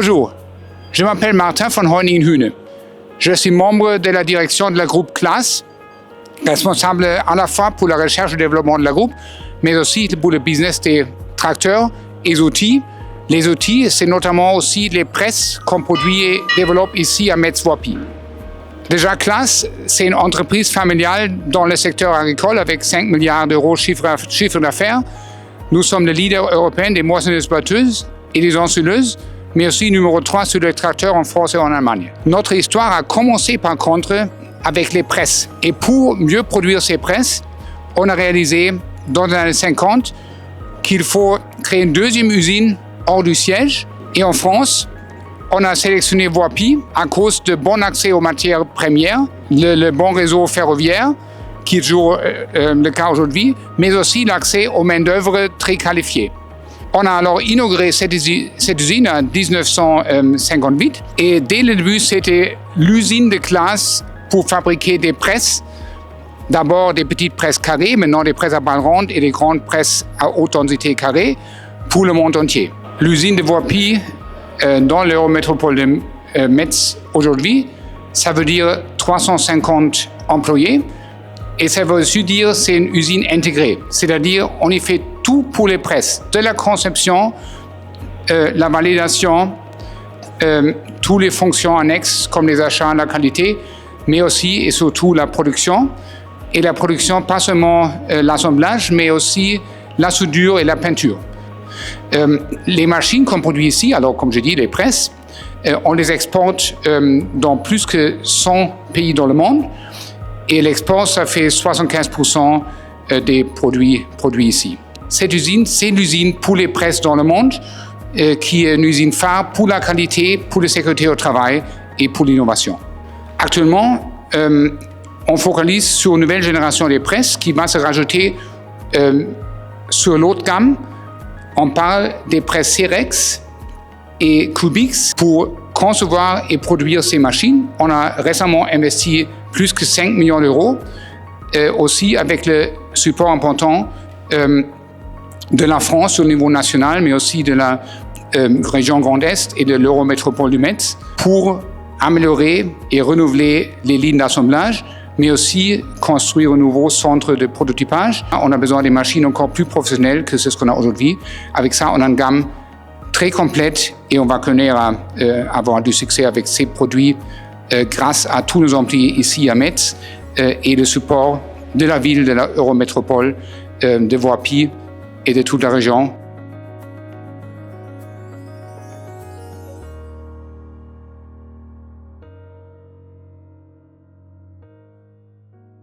Bonjour, je m'appelle Martin von Hoyningen-Huene. Je suis membre de la direction de la groupe CLAAS, responsable à la fois pour la recherche et le développement de la groupe, mais aussi pour le business des tracteurs et outils. Les outils, c'est notamment aussi les presses qu'on produit et développe ici à Metz-Voipy. Déjà, CLAAS, c'est une entreprise familiale dans le secteur agricole avec 5 milliards d'euros chiffre d'affaires. Nous sommes le leader européen des moissonneuses-batteuses et des ensileuses, mais aussi numéro 3 sur les tracteurs en France et en Allemagne. Notre histoire a commencé par contre avec les presses. Et pour mieux produire ces presses, on a réalisé dans les années 50 qu'il faut créer une deuxième usine hors du siège. Et en France, on a sélectionné Voipy à cause de bon accès aux matières premières, le bon réseau ferroviaire, qui est toujours le cas aujourd'hui, mais aussi l'accès aux main-d'œuvre très qualifiées. On a alors inauguré cette usine en 1958 et dès le début, c'était l'usine de CLAAS pour fabriquer des presses. D'abord des petites presses carrées, maintenant des presses à balles rondes et des grandes presses à haute densité carrée pour le monde entier. L'usine de Voipy dans l'Eurométropole de Metz aujourd'hui, ça veut dire 350 employés et ça veut aussi dire c'est une usine intégrée, c'est-à-dire on y fait tout pour les presses, de la conception, la validation, toutes les fonctions annexes comme les achats, la qualité, mais aussi et surtout la production. Et la production, pas seulement l'assemblage, mais aussi la soudure et la peinture. Les machines qu'on produit ici, alors comme je dis, les presses, on les exporte dans plus que 100 pays dans le monde. Et l'export, ça fait 75% des produits ici. Cette usine, c'est l'usine pour les presses dans le monde, qui est une usine phare pour la qualité, pour la sécurité au travail et pour l'innovation. Actuellement, on focalise sur une nouvelle génération des presses qui va se rajouter sur l'autre gamme. On parle des presses Cerex et Cubix pour concevoir et produire ces machines. On a récemment investi plus que 5 millions d'euros, aussi avec le support important de la France au niveau national, mais aussi de la région Grand Est et de l'Eurométropole du Metz pour améliorer et renouveler les lignes d'assemblage, mais aussi construire un nouveau centre de prototypage. On a besoin des machines encore plus professionnelles que ce qu'on a aujourd'hui. Avec ça, on a une gamme très complète et on va connaître avoir du succès avec ces produits grâce à tous nos employés ici à Metz et le support de la ville, de l'Eurométropole, de Voipy et de toute la région